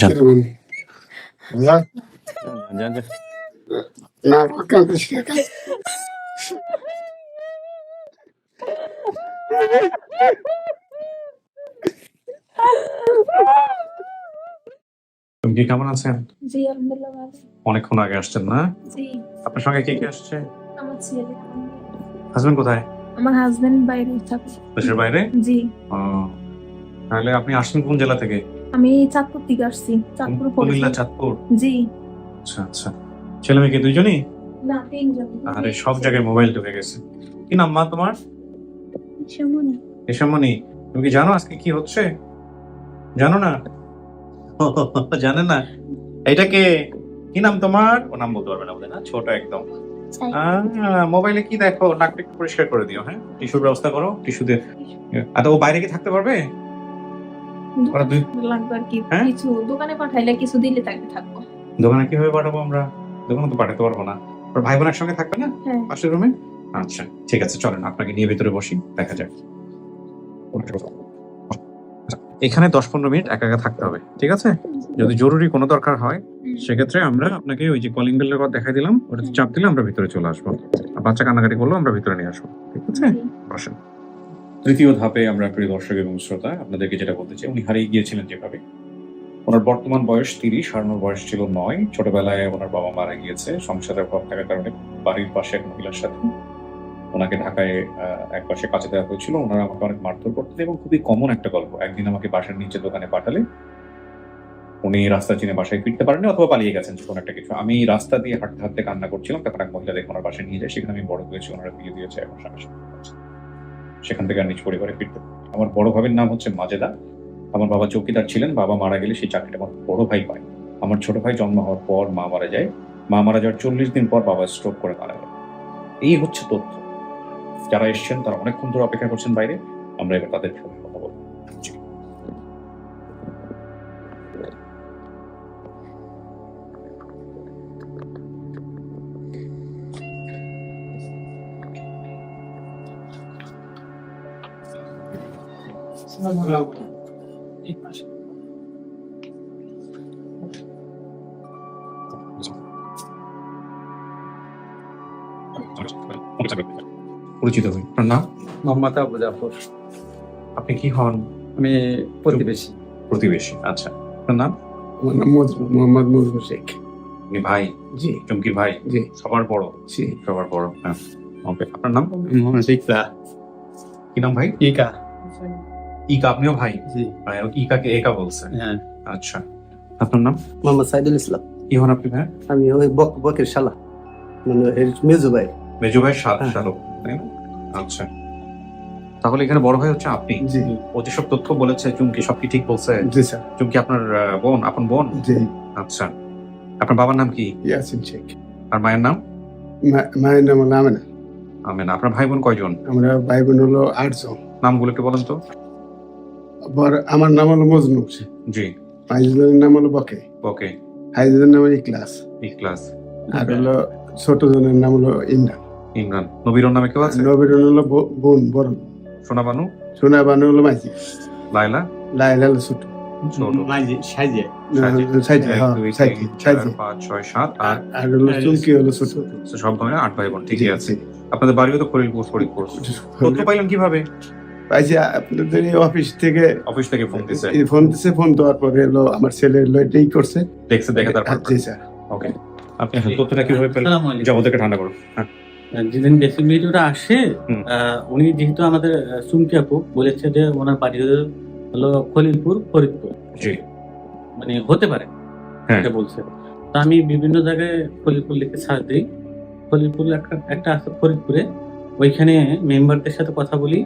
Ya, Jangan. kenapa kau silakan? তুমি কি কেমন আছেন? জি, আলহামদুলিল্লাহ ভালো। অনেকক্ষণ আগে আসছেন না? জি, আপনার সঙ্গে কে কে আসছে? আমার ছেলে। হাজবেন্ড কোথায়? আমার হাজবেন্ড বাইরে থাকে। দেশের বাইরে? জি, ও, তাহলে আপনি আসছেন কোন জেলা থেকে? আমি চাঁদপুর থেকে আসছি। চাঁদপুর কুমিল্লা চাঁদপুর। জি, আচ্ছা আচ্ছা। ছেলে মেয়ে কি দুইজনই? না তিনজন। আরে সব জায়গায় মোবাইল ঢুকে গেছে। কি নাম মা তোমার? সেমনি। এসামনি। তুমি কি জানো আজকে কি হচ্ছে? জানো না? জানে না? এটা কে? কি নাম তোমার? ও নাম বলতে পারবে না বলে না, ছোট একদম। মোবাইলে কি দেখো? নাকটা একটু পরিষ্কার করে দিও, হ্যাঁ? টিস্যুর ব্যবস্থা করো, টিস্যু দিয়ে। আচ্ছা, ও বাইরে কি থাকতে পারবে? ওরা দুই লাগবে আর কি। হ্যাঁ? কিছু দোকানে পাঠাইলে কিছু দিলে তাকে থাকবো। দোকানে কিভাবে পাঠাবো আমরা? দোকানে তো পাঠাতে পারবো না। ওর ভাই বোন একসঙ্গে থাকবে না হ্যাঁ, পাশের রুমে? আচ্ছা ঠিক আছে, চলেন আপনাকে নিয়ে ভিতরে বসি, দেখা যাক। এখানে 10-15 মিনিট একা একা থাকতে হবে, ঠিক আছে? যদি জরুরি কোনো দরকার হয় সেক্ষেত্রে আমরা আপনাকে ওই যে কলিং বেলের কথা দেখাই দিলাম, ওটাতে চাপ দিলে আমরা ভিতরে চলে আসবো। আর বাচ্চা কান্নাকাটি করলেও আমরা ভিতরে নিয়ে আসবো, ঠিক আছে? জি। বসেন। তৃতীয় ধাপে আমরা প্রিয় দর্শক এবং শ্রোতা আপনাদেরকে যেটা বলতে চাই, উনি হারিয়ে গিয়েছিলেন যেভাবে। ওনার বর্তমান বয়স 30, হারানোর বয়স ছিল 9। ছোটবেলায় ওনার বাবা মারা গিয়েছে সংসারের অভাব থাকার কারণে। বাড়ির পাশে এক মহিলার সাথে ওনাকে ঢাকায় এক পাশে কাছে দেওয়া হয়েছিল। ওনারা আমাকে অনেক মারধর করতেন এবং খুবই কমন একটা গল্প। একদিন আমাকে বাসার নিচে দোকানে পাঠালে উনি রাস্তা চিনে বাসায় ফিরতে পারেননি অথবা পালিয়ে গেছেন কোনো একটা কিছু। আমি রাস্তা দিয়ে হাঁটতে হাঁটতে কান্না করছিলাম, তখন এক মহিলা দেখে ওনার বাসায় নিয়ে যায়। সেখানে আমি বড় হয়েছি, ওনারা বিয়ে দিয়েছে, এখন স্বামী স্ত্রী আছে। সেখান থেকে আর নিজ পরিবারে ফিরতে পারি। আমার বড় ভাইয়ের নাম হচ্ছে মাজেদা। আমার বাবা চৌকিদার ছিলেন, বাবা মারা গেলে সেই চাকরিটা আমার বড় ভাই পায়। আমার ছোট ভাই জন্ম হওয়ার পর মা মারা যায়। মা মারা যাওয়ার 40 দিন পর বাবা স্ট্রোক করে মারা গেল। এই হচ্ছে তথ্য। যারা এসছেন তারা অনেকক্ষণ ধরে অপেক্ষা করছেন বাইরে, আমরা এবার তাদের সাথে কথা বলবো। জি। পরিচিত হই। আপনার নাম? মোহাম্মদ আবু জাফর। আপনি কি হন? আমি প্রতিবেশী। প্রতিবেশী। আচ্ছা, আপনার নাম? আমার নাম মোহাম্মদ মজনু শেখ। আপনি ভাই? জি, চুমকির ভাই? জি, সবার বড়? জি। সবার বড়, হ্যাঁ। ওকে, আপনার নাম? মোহাম্মদ ইকরা। কি নাম ভাই? ইকা। ইকা, আপনিও ভাই? জি। ইকাকে একা বলছে। হ্যাঁ। আচ্ছা, আপনার নাম? মোহাম্মদ সাইদুল ইসলাম। কি হন আপনি ভাই? আমি ওই বকের শালা, মানে মেজু ভাই। মেজো ভাই শালক, হ্যাঁ। তাই না? আচ্ছা, তাহলে এখানে বড় ভাই হচ্ছে আপনি। জি, ও যেসব তথ্য বলেছে চুমকি, সব কি ঠিক বলছে? জি স্যার। চুমকি আপনার বোন, আপন বোন? জি, আচ্ছা, আপনার বাবার নাম কি? ইয়াসিন শেখ। আর মায়ের নাম? মায়ের নাম হলো আমেনা। আমেনা। আপনার ভাই বোন কয়জন? আমরা ভাই বোন হলো 8 জন। নামগুলো একটু বলেন তো। আমার নাম হলো মজনু। জি। ভাইজনের নাম হলো বকে। ওকে। ভাইজনের নাম হলো ইখলাস। ইখলাস। আর হলো ছোট জনের নাম হলো ইমরান। ইমরান। নবীরন নামে কেউ আছে? নবীরন হলো বোন বড়। সোনা বানু? সোনা বানু হলো মাঝি। লাইলা? লাইলা হলো ছোট। ছোট। মাইজি সাইজে। সাইজে, এক, হ্যাঁ, দুই, সাইজে, তিন, চার, সাইজে। 5, 6, 7, 8। আর হলো চুমকি হলো ছোট। সব ধরে 8 ভাই বোন, জি, ঠিকই আছে। জি। আপনাদের বাড়িও তো ফরিদপুর। তথ্য পাইলেন কিভাবে? পাইছি আপনাদের এই অফিস থেকে অফিস থেকে ফোন দিছে? ফোন দেওয়ার পরে হলো আমার ছেলে হলো এটাই করছে। দেখছে, দেখে তারপর? জি স্যার। ওকে, আপনি তথ্যটা কিভাবে পেলেন? যে আমাদেরকে ঠান্ডা করুন। হ্যাঁ। যেদিন বেসিক ভিডিওটা আসে, হুম। উনি যেহেতু আমাদের চুমকি আপু বলেছে যে ওনার বাড়ি হলো খলিলপুর, ফরিদপুর। জি। মানে হতে পারে, হ্যাঁ। এটা বলছে। তো আমি বিভিন্ন জায়গায় খলিলপুর লিখে সার্চ দিই। খলিলপুর একটা আছে ফরিদপুরে, ওইখানে মেম্বারদের সাথে কথা বলি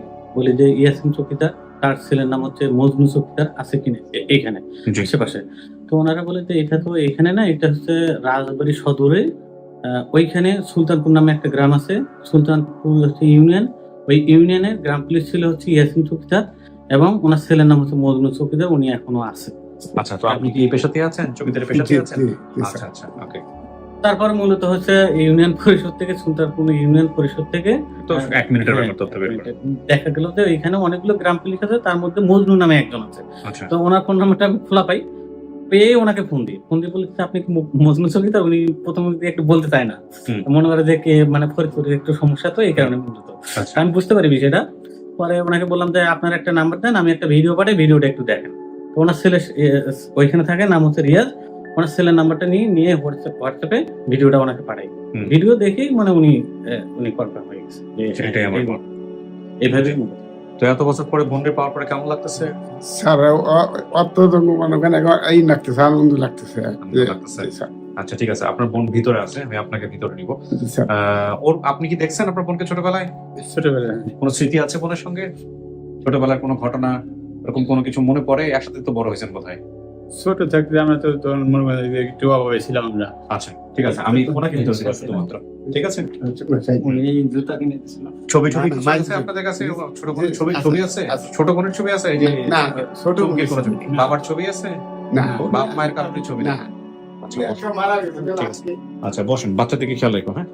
যে ইয়াসিন চৌকিদার, তার ছেলের নাম হচ্ছে মজনু চৌকিদার, আছে কিনা এইখানে জি। আশেপাশে। তো ওনারা বলে যে এটা তো এখানে না, এটা হচ্ছে রাজবাড়ী সদরে। ওইখানে সুলতানপুর নামে একটা গ্রাম আছে। সুলতানপুর হচ্ছে ইউনিয়ন। ওই ইউনিয়নের গ্রাম পুলিশ ছিল হচ্ছে ইয়াসিন চৌকিদার, এবং ওনার ছেলের নাম হচ্ছে মজনু চৌকিদার, উনি এখনো আছে। আচ্ছা, তো আপনি কি এই পেশাতে আছেন? চৌকিদারের পেশাতে জি, আছেন? জি, জি, আচ্ছা স্যার। আচ্ছা, ওকে। তারপর মূলত হচ্ছে ইউনিয়ন পরিষদ থেকে, সুলতানপুর ইউনিয়ন পরিষদ থেকে তো 1 মিনিটের ব্যাপার তথ্য বের করুন। দেখা গেল যে এখানে অনেকগুলো গ্রাম পুলিশ আছে, তার মধ্যে মজনু নামে একজন আছে। আচ্ছা। তো ওনার ফোন নাম্বারটা আমি খোলা পাই, পেয়ে ওনাকে ফোন দিয়ে বলেছে আপনি কি মজনু সঙ্গীতা, উনি প্রথমে একটু বলতে চায় না, হুম। মনে করে যে কে মানে ফরিদপুরের একটু সমস্যা তো এই কারণে মূলত। আচ্ছা। আমি বুঝতে পারি বিষয়টা। পরে ওনাকে বললাম যে আপনার একটা নাম্বার দেন, আমি একটা ভিডিও পাঠাই, ভিডিওটা একটু দেখেন। তো ওনার ছেলে ওইখানে থাকে, নাম হচ্ছে রিয়াজ। ওনার ছেলের নাম্বারটা নিয়ে হোয়াটসঅ্যাপে ভিডিওটা ওনাকে পাঠাই। হুম। ভিডিও দেখেই মানে উনি কনফার্ম হয়ে গেছে যে এটাই আমার বোন। এইভাবেই তো এত বছর পরে বোনকে পাওয়ার পরে কেমন লাগতেছে? স্যার অত মানে ওখানে এই লাগতেছে, আনন্দ লাগতেছে আনন্দ লাগতেছে। আচ্ছা ঠিক আছে, আপনার বোন ভিতরে আছে, আমি আপনাকে ভিতরে নিব। স্যার। ওর আপনি কি দেখছেন আপনার বোনকে ছোটবেলায়? ছোটবেলায় কোনো স্মৃতি আছে বোনের সঙ্গে? ছোটবেলার কোনো ঘটনা এরকম কোনো কিছু মনে পড়ে? একসাথে তো বড় হয়েছেন বোধহয়। ছোট থাকতে আমরা তো তখন মনে করি যে একটু অভাবে ছিলাম আমরা। আচ্ছা ঠিক আছে, আমি ওনাকে ভিতরে দিব শুধুমাত্র। ঠিক আছে, উনি জুতা কিনে দিয়েছিল। ছবি না, কিছু না, আছে আপনাদের কাছে? ছোট বোনের আছে, ছবি আছে? আছে। ছোট বোনের ছবি আছে? এই যে না, ছোট চমকে কোনো ছবি। না। বাবার ছবি আছে? না, বাপ মায়ের কারণে ছবি না? না। আচ্ছা আচ্ছা, বসেন, বাচ্চার দিকে খেয়াল রেখো। হ্যাঁ,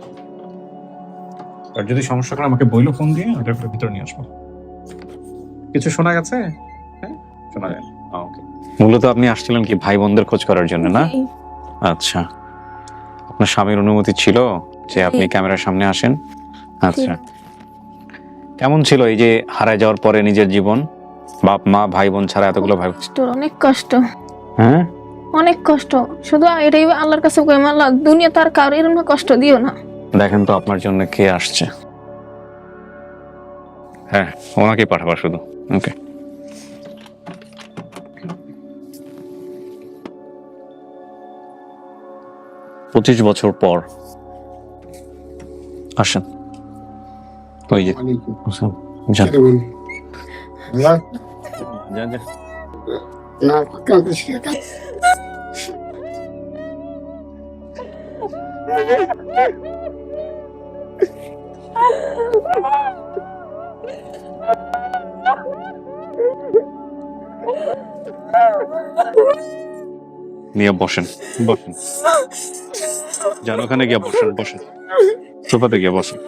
আর যদি সমস্যা করে আমাকে বইলো ফোন দিয়ে, ওটা একটু ভিতরে নিয়ে আসবো। কিছু শোনা গেছে? হ্যাঁ, শোনা যায়। ওকে। মূলত আপনি আসছিলেন কি ভাই বোনদের খোঁজ করার জন্য না? জি। আচ্ছা, আপনার স্বামীর অনুমতি ছিল যে আপনি ক্যামেরার সামনে আসেন? আচ্ছা, কেমন ছিল এই যে হারায় যাওয়ার পরে নিজের জীবন, বাপ মা ভাই বোন ছাড়া এতগুলো ভাই? কষ্ট, অনেক কষ্ট, হ্যাঁ, অনেক কষ্ট। শুধু এটাই আল্লাহর কাছে কই, আল্লাহ দুনিয়া তার কারো এরকম কষ্ট দিও না। দেখেন তো আপনার জন্য কে আসছে। হ্যাঁ, ওনাকে পাঠাবা শুধু। ওকে। পঁচিশ বছর পর আসেন। ওই যে যান। যান, যান। না, কালকে শিখে নিয়ে বসেন, বসেন। যান ওখানে গিয়ে বসেন, বসেন সোফাতে গিয়ে বসেন।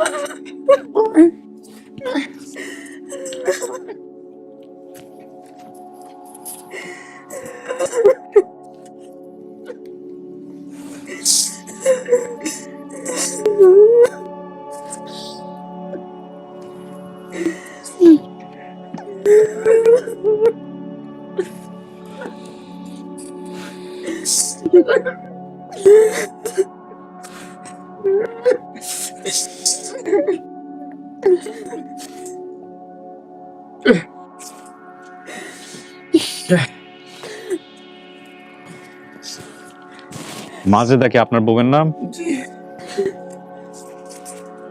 মাজেদা কি আপনার বউয়ের নাম?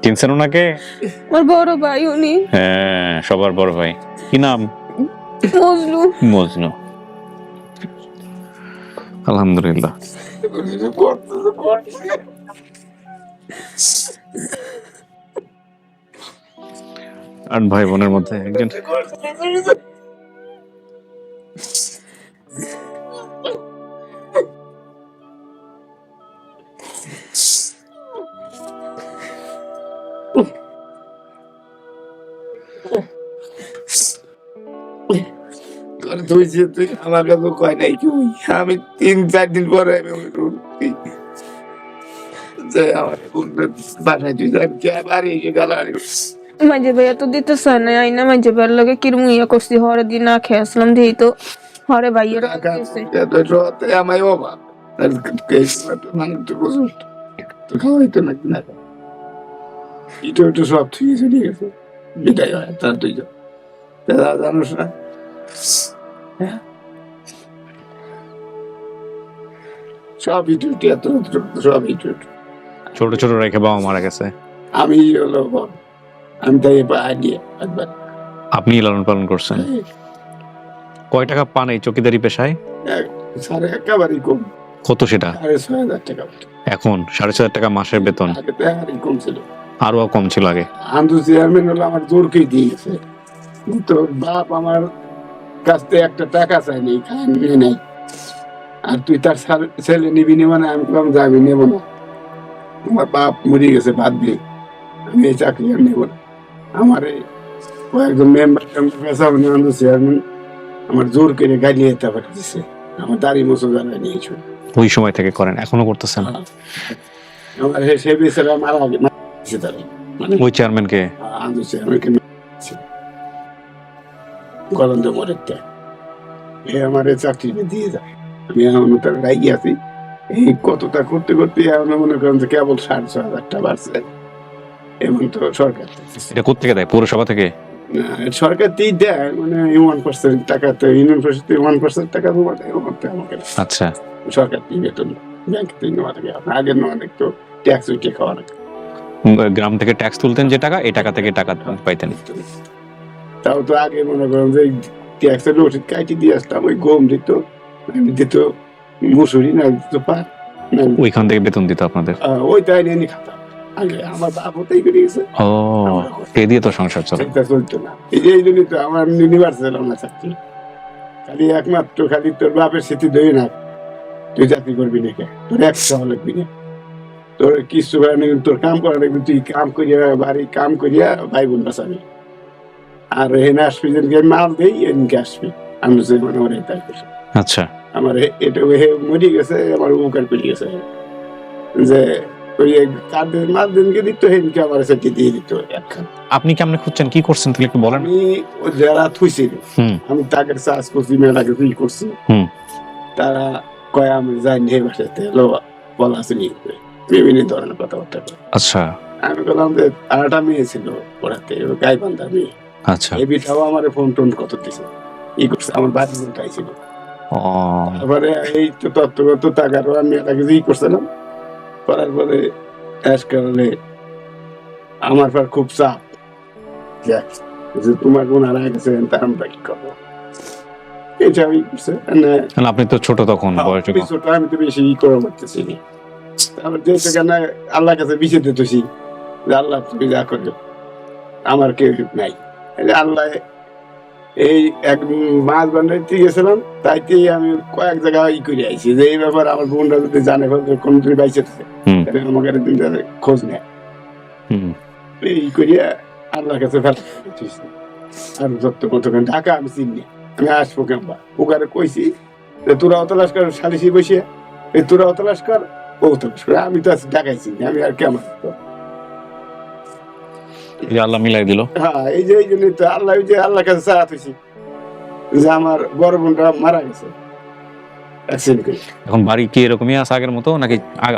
চিনছেন ওনাকে? আমার বড় ভাই উনি, হ্যাঁ, সবার বড় ভাই। কি নাম? মজনু। মজনু। আলহামদুলিল্লাহ। আট ভাই বোনের মধ্যে একজন। তুই যে তুই আমার কাছে কয় নাই কি আমি 3-4 দিন পরে আমি উঠি যে আমার বাসায় তুই যাবি কে বাড়ি এসে গালারি মাঝে ভাইয়া তো দিতে চায় না, আইনা মাঝে ভাইয়ের লগে কিরম ইয়া করছি, হরে দিন না খেয়ে আসলাম দিই তো হরে ভাইয়ের রাতে আমায় অভাব মানে তো বুঝুন তো খাওয়াইতো নাকি না এটা ওটা সব ঠিক আছে, ঠিক আছে বিদায় হয় তার দুইজন দাদা জানোস না সব ইটুটি এত সব ইটুটি ছোট ছোট রেখে বাবা মারা গেছে। আমি হলো বড়, আমি তাই আইডিয়া একবার আপনি লালন পালন করছেন। কয় টাকা পান এই চকিদারি পেশায়? সাড়ে একেবারেই কম। কত সেটা? 6,500 টাকা। এখন 6,500 টাকা মাসের বেতন। আগে তো একেবারেই কম ছিল। আরো কম ছিল আগে। আন্দু চেয়ারম্যান হলো আমার জোরকেই দিয়ে গেছে, তো বাপ আমার কাছ থেকে একটা টাকা চাইনি, খাই নিয়ে নাই। আর তুই তার ছেলে নিবি নি মানে আমি বললাম যাবি নেবো না, আমার বাপ মরে গেছে বাদ দিয়ে আমি এই চাকরি আর নেবো না। আমার এই কয়েকজন মেম্বার পেশা আন্দু চেয়ারম্যান আমার জোর করে গাড়ি যেতে পারতেছে আমার দাড়ি মোছো জানা নিয়েছিল। ওই সময় থেকে করেন, এখনো করতেছেন? আমার সে বেচারা মারা গেছে তারা, মানে ওই চেয়ারম্যানকে? আনছে আমাকে গলন্দ মরেতে আমার চাকরি দিয়ে যায়। আমি এখন তার রাইগে আছি, এই কতটা করতে করতে এখন মনে করেন যে কেবল ৬০,০০০ বাড়ছে। এমন তো সরকার এটা কোত্থেকে দেয়? পৌরসভা থেকে? সরকার দিয়ে দেয়, মানে 1% টাকা, তো ইউনিয়ন পরিষদে 1% টাকা আমাকে আচ্ছা, সরকার দিয়ে বেতন ব্যাংক থেকে নেওয়া থাকে। আগের নেওয়া তো ট্যাক্স উঠে খাওয়া লাগে। গ্রাম থেকে ট্যাক্স তুলতেন যে টাকা, এই টাকা থেকে টাকা পাইতেন? তাও তো আগে মনে করেন যে ট্যাক্সের ওষুধ কাটি দিয়ে আসতাম, ওই গম দিত, দিত মুসুরি, না দিত পাট, ওইখান থেকে বেতন দিত আপনাদের? ওইটাই নিয়ে খাতাম আগে। আমার বাপ ওটাই করে গেছে, ও, এ দিয়ে তো সংসার চলে। সেটা চলতো না। এই জন্যই তো আমার ইউনিভার্সিটি না চাকরি, খালি একমাত্র খালি তোর বাপের স্মৃতি দই না, তুই চাকরি করবি নাকি, তোর একশো লাগবি না, তোর কিছু তোর কাম করা লাগবে, তুই কাম করিয়া বাড়ি কাম করিয়া ভাই বোন বাঁচাবি, আর এখানে আসবি যেদিকে মাল দেই এদিকে আসবি। আমি মানে ওর তাই করছি। আচ্ছা, আমার এটা মরি গেছে, আমার উপকার করে গেছে, যে ওই কার্ডের মাল দিনকে দিত, সেদিনকে আমার সেটি দিয়ে দিত একখান। আপনি কেমনে খুঁজছেন, কি করছেন তাহলে একটু বলেন? আমি যারা থুইছিল, আমি তাকে চাষ করছি, মেলাকে তুই করছি, তারা কয় আমি যাইনি এই বাসাতে বলা আছে নিয়ে বিভিন্ন ধরনের কথাবার্তা। আচ্ছা, আমি বললাম যে আরেকটা মেয়ে ছিল ওরাতে, গাইবান্ধার মেয়ে। আচ্ছা, এই বিটাও আমার ফোন টোন কত দিছে, ই করছে, আমার বাড়ির বোনটাই ছিল। তারপরে এই তো তত্ত্বগত টাকারও আমি এটাকে ই করছিলাম, করার পরে কারণে আমার পর খুব চাপ যে তোমার বোন হারা গেছে, তার আমরা কি করবো, এটা আমি করছে। আপনি তো ছোট তখন, বয়স ছোট, আমি তো বেশি ই করে মারতেছি। তারপর যে সেখানে আল্লাহ কাছে বিছে দিতেছি যে আল্লাহ তুমি যা করবে, আমার কেউ নাই। আল্লাহ এই এক মাছ বান্ধাইতে গেছিলাম, তাইতে আমি কয়েক জায়গায় ই করে আইছি যে এই ব্যাপার আমার বোনরা যদি জানে কোন তুমি বাইসে থাকে, আমাকে একদিন খোঁজ নেয়। এই করিয়া আল্লাহর কাছে ফেলা আর যত কতক্ষণ ঢাকা আমি চিনি, আমি আসবো কেমবা ওখানে কইছি যে তোরাও তলাশ কর, সালিশি বসিয়া এই তোরাও তলাশ কর, ও তলাশ করে। আমি তো আছি ঢাকায় চিনি, আমি আর কেমন আল্লাহ মিলাই দিল। হ্যাঁ, এই যে এই জন্যই তো আল্লাহ, ওই যে আল্লাহর কাছে চাওয়া হয়েছি যে আমার বড় বোনটা মারা গেছে অ্যাক্সিডেন্ট করে। এখন বাড়ি কি এরকমই আছে আগের মতো, নাকি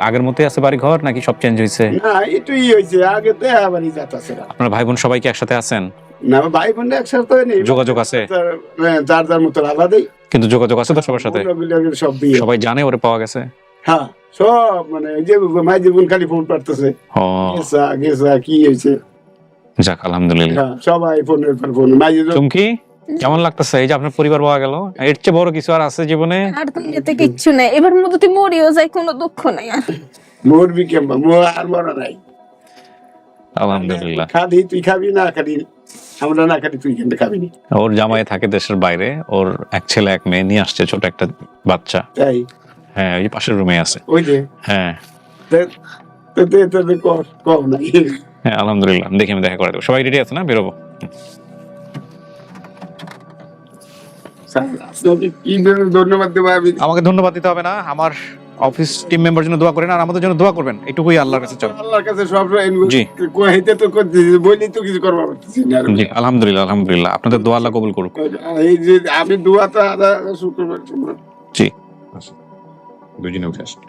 আগের মতোই আছে বাড়ি ঘর, নাকি সব চেঞ্জ হয়েছে? না, এটাই হয়েছে, আগে তো আবারই যাতাছে না। আপনার ভাই বোন সবাই কি একসাথে আছেন? না, ভাই বোনরা একসাথে নেই, যোগাযোগ আছে, যার যার মতো আলাদাই, কিন্তু যোগাযোগ আছে তো সবার সাথে? সব বিয়ে, সবাই জানে ওরে পাওয়া গেছে? হ্যাঁ, সব মানে যে মাই জীবন খালি ফোন পারতেছে, গেছা কি হয়েছে। যাক, আলহামদুলিল্লাহ। সবাই ফোনের পর ফোন। মাই চুমকি, কেমন লাগতেছে এই যে আপনার পরিবার পাওয়া গেল? এর চেয়ে বড় কিছু আর আছে জীবনে? আর দুনিয়াতে কিচ্ছু নাই, এবার মতো তুই মরিও যাই, কোনো দুঃখ নাই আর। মরবি কেমবা, মোর আর মরা নাই। আলহামদুলিল্লাহ। খালি তুই খাবি না, খালি আমরা না খালি তুই কিন্তু খাবি না। ওর জামাই থাকে দেশের বাইরে, ওর এক ছেলে এক মেয়ে নিয়ে আসছে, ছোট একটা বাচ্চা। তাই? হ্যাঁ, ওই পাশের রুমে আছে। ওই যে, হ্যাঁ কম নাই। হ্যাঁ, আলহামদুলিল্লাহ, দেখি আমি দেখা করে দেবো। সবাই রেডি আছে না? বেরোবো। আপনাকে কি ধন্যবাদ দেবো আমি? আমাকে ধন্যবাদ দিতে হবে না, আমার অফিস টিম মেম্বার জন্য দোয়া করেন, আর আমাদের জন্য দোয়া করবেন, এটুকুই আল্লাহর কাছে চাই। আল্লাহর কাছে সব জি। কইতে তো করতেছি, বলি তো কিছু করবার পারতেছি না। জি, আলহামদুলিল্লাহ, আলহামদুলিল্লাহ, আপনাদের দোয়া আল্লাহ কবুল করুক। এই যে আমি দোয়া তো আদা শুক্রবার জি, দুজনে উঠে আসেন,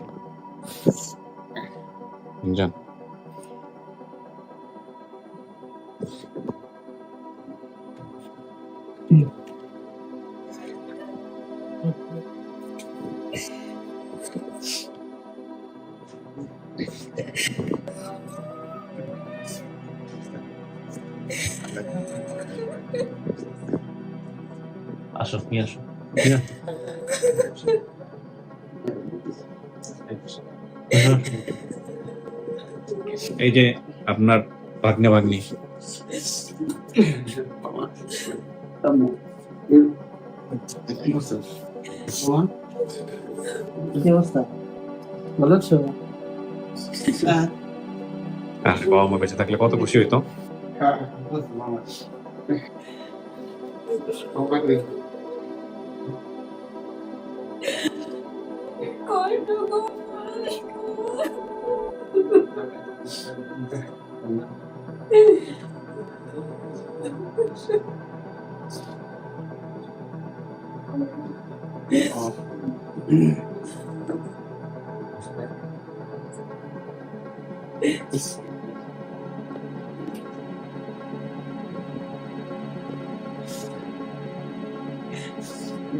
যান। আসো, নিয়ে আসো। এই যে আপনার ভাগ্নে ভাগ্নি। বাবা মা বেঁচে থাকলে কত খুশি হইতো।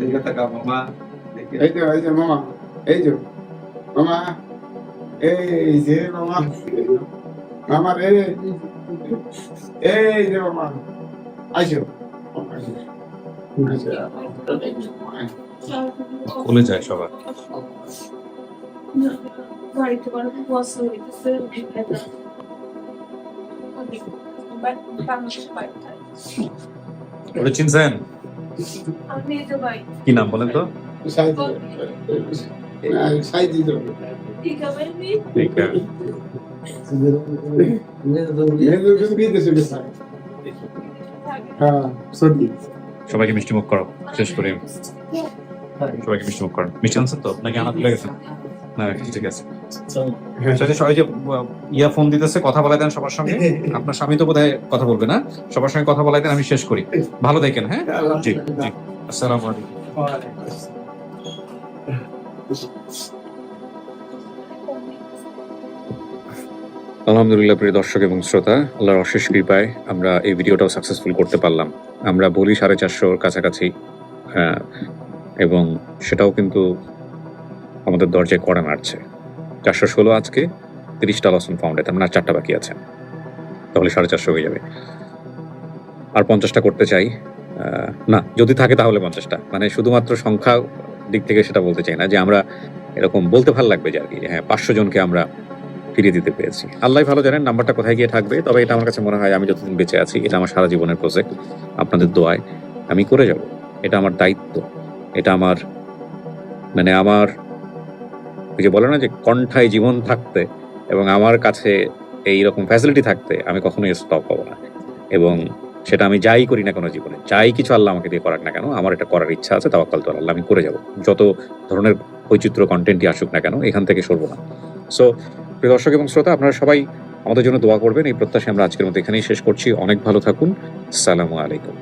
দেখে থাকা মামা দেখে এই যে মামা, এই যে মামা, এই যে মামা, মামা রে, এই যে মামা, আইসো। খুলে যায় সবার। বাড়িতে কোনো পছন্দ হইতেছে ওটা চিনছেন? আমি তো ভাই কি নাম বলেন তো? সাইদি তো ঠিক আছে ঠিক আছে। হ্যাঁ সত্যি সবাইকে মিষ্টি মুখ করো, শেষ করে সবাইকে মিষ্টি মুখ করো। মিষ্টি আনছেন তো নাকি আনা তুলে গেছেন? না ঠিক আছে। আচ্ছা, সবাই যে ইয়া ফোন দিতেছে, কথা বলাই দেন সবার সঙ্গে। আপনার স্বামী তো বোধহয় কথা বলবে না, সবার সঙ্গে কথা বলাই দেন, আমি শেষ করি। ভালো দেখেন। হ্যাঁ জি জি, আসসালামু আলাইকুম। আলহামদুলিল্লাহ, প্রিয় দর্শক এবং শ্রোতা, আল্লাহর অশেষ কৃপায় আমরা এই ভিডিওটাও সাকসেসফুল করতে পারলাম। আমরা বলি 450 কাছাকাছি, এবং সেটাও কিন্তু আমাদের দরজায় কড়া নাড়ছে। 416 আজকে, 30টা লসন ফাউন্ডে, তার মানে আর 4টা বাকি আছে, তাহলে 450 হয়ে যাবে। আর 50টা করতে চাই, না যদি থাকে তাহলে 50টা, মানে শুধুমাত্র সংখ্যা দিক থেকে সেটা বলতে চাই না, যে আমরা এরকম বলতে ভালো লাগবে যে আর কি, হ্যাঁ 500 জনকে আমরা ফিরিয়ে দিতে পেরেছি। আল্লাহ ভালো জানেন নাম্বারটা কোথায় গিয়ে থাকবে, তবে এটা আমার কাছে মনে হয় আমি যতদিন বেঁচে আছি, এটা আমার সারা জীবনের প্রজেক্ট। আপনাদের দোয়ায় আমি করে যাব, এটা আমার দায়িত্ব, এটা আমার মানে আমার ওই যে বলে না যে কণ্ঠায় জীবন থাকতে এবং আমার কাছে এইরকম ফ্যাসিলিটি থাকতে আমি কখনোই স্টপ হব না। এবং সেটা আমি যাই করি না কোনো জীবনে, যাই কিছু আল্লাহ আমাকে দিয়ে করাক না কেন, আমার এটা করার ইচ্ছা আছে, তাওয়াক্কাল তো আল্লাহ, আমি করে যাব। যত ধরনের বৈচিত্র্য কন্টেন্টই আসুক না কেন, এখান থেকে সরবো না। সো প্রিয় দর্শক এবং শ্রোতা, আপনারা সবাই আমাদের জন্য দোয়া করবেন, এই প্রত্যাশা আমরা আজকের মতো এখানেই শেষ করছি। অনেক ভালো থাকুন। আসসালামু আলাইকুম।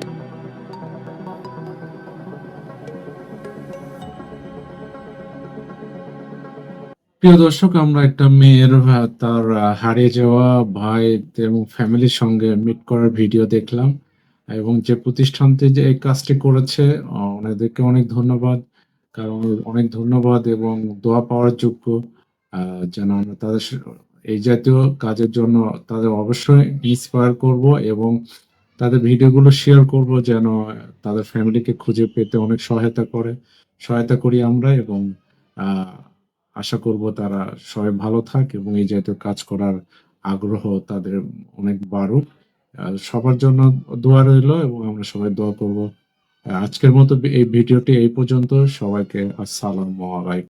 প্রিয় দর্শক, আমরা একটা মেয়ের তার হারিয়ে যাওয়া ভাই এবং ফ্যামিলির সঙ্গে মিট করার ভিডিও দেখলাম, এবং যে প্রতিষ্ঠানটি যে এই কাজটি করেছে ওনাদেরকে অনেক ধন্যবাদ, কারণ অনেক ধন্যবাদ এবং দোয়া পাওয়ার যোগ্য। যেন আমরা তাদের এই জাতীয় কাজের জন্য তাদের অবশ্যই ইন্সপায়ার করব এবং তাদের ভিডিওগুলো শেয়ার করব, যেন তাদের ফ্যামিলিকে খুঁজে পেতে অনেক সহায়তা করি আমরা, এবং আশা করব তারা সবাই ভালো থাক এবং এই জাতীয় কাজ করার আগ্রহ তাদের অনেক বাড়ুক। সবার জন্য দোয়া রইল এবং আমরা সবাই দোয়া করব। আজকের মতো এই ভিডিওটি এই পর্যন্ত। সবাইকে আসসালামু আলাইকুম।